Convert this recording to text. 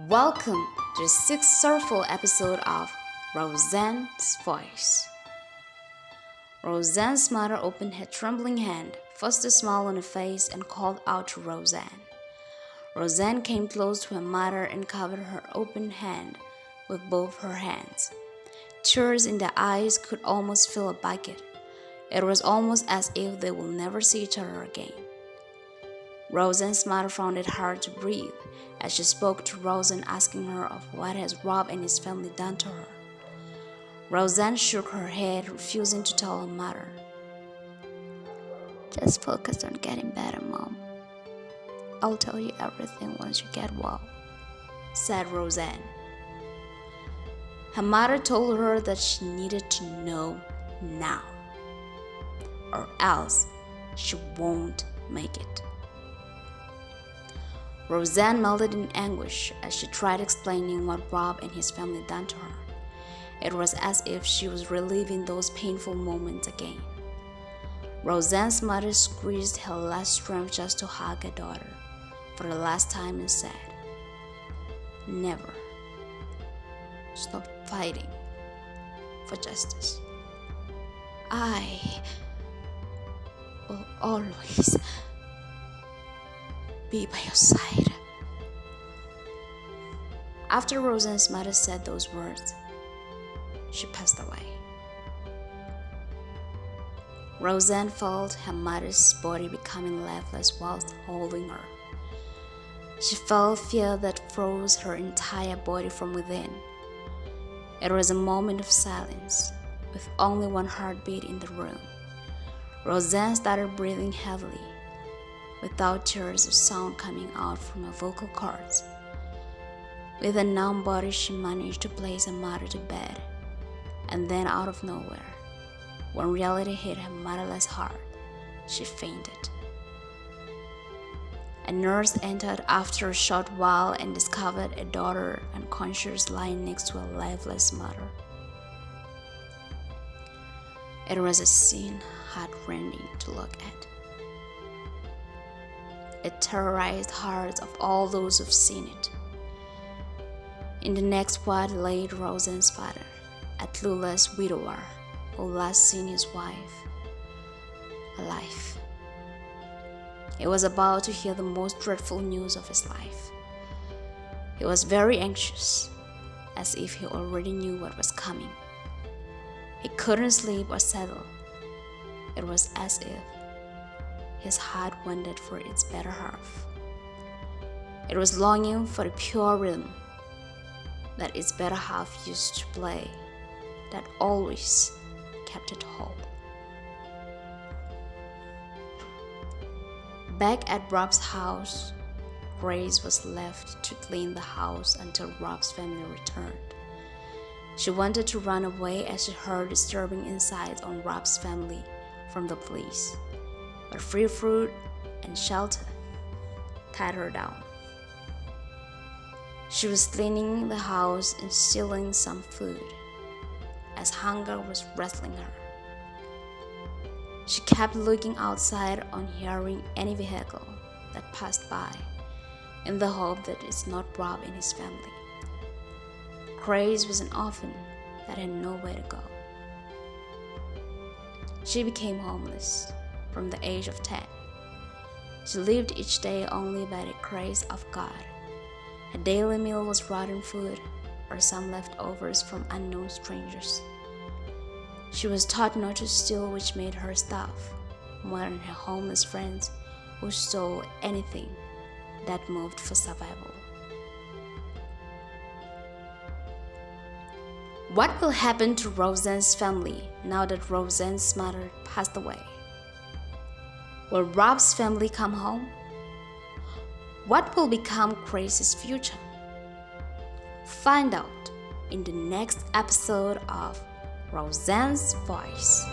Welcome to the sixth sorrowful episode of Rosan's Voice. Rosan's mother opened her trembling hand, forced a smile on her face, and called out to Rosan. Rosan came close to her mother and covered her open hand with both her hands. Tears in their eyes could almost fill a bucket. It was almost as if they will never see each other again. Rosan's mother found it hard to breathe as she spoke to Rosan, asking her of what has Rob and his family done to her. Rosan shook her head, refusing to tell her mother. Just focus on getting better, Mom. I'll tell you everything once you get well, said Rosan. Her mother told her that she needed to know now, or else she won't make it. Rosan melted in anguish as she tried explaining what Rob and his family done to her. It was as if she was reliving those painful moments again. Rosan's mother squeezed her last strength just to hug her daughter for the last time and said, "Never stop fighting for justice. I will always be by your side." After Rosan's mother said those words, she passed away. Rosan felt her mother's body becoming lifeless whilst holding her. She felt fear that froze her entire body from within. It was a moment of silence, with only one heartbeat in the room. Rosan started breathing heavily, without tears or sound coming out from her vocal cords. With a numb body, she managed to place her mother to bed, and then out of nowhere, when reality hit her motherless heart, she fainted. A nurse entered after a short while and discovered a daughter unconscious lying next to a lifeless mother. It was a scene heart-rending to look at. It terrorized hearts of all those who've seen it. In the next ward lay Rosan's father, a clueless widower who last seen his wife alive. He was about to hear the most dreadful news of his life. He was very anxious, as if he already knew what was coming. He couldn't sleep or settle. It was as if his heart wanted for its better half. It was longing for the pure rhythm that its better half used to play, that always kept it whole. Back at Rob's house, Grace was left to clean the house until Rob's family returned. She wanted to run away as she heard disturbing insights on Rob's family from the police, but free fruit and shelter tied her down. She was cleaning the house and stealing some food, as hunger was wrestling her. She kept looking outside on hearing any vehicle that passed by, in the hope that it's not Rob and his family. Grace was an orphan that had nowhere to go. She became homeless from the age of 10. She lived each day only by the grace of God. Her daily meal was rotten food or some leftovers from unknown strangers. She was taught not to steal, which made her starve more than her homeless friends who stole anything that moved for survival. What will happen to Rosan's family now that Rosan's mother passed away? Will Rob's family come home? What will become Grace's future? Find out in the next episode of Rosan's Voice.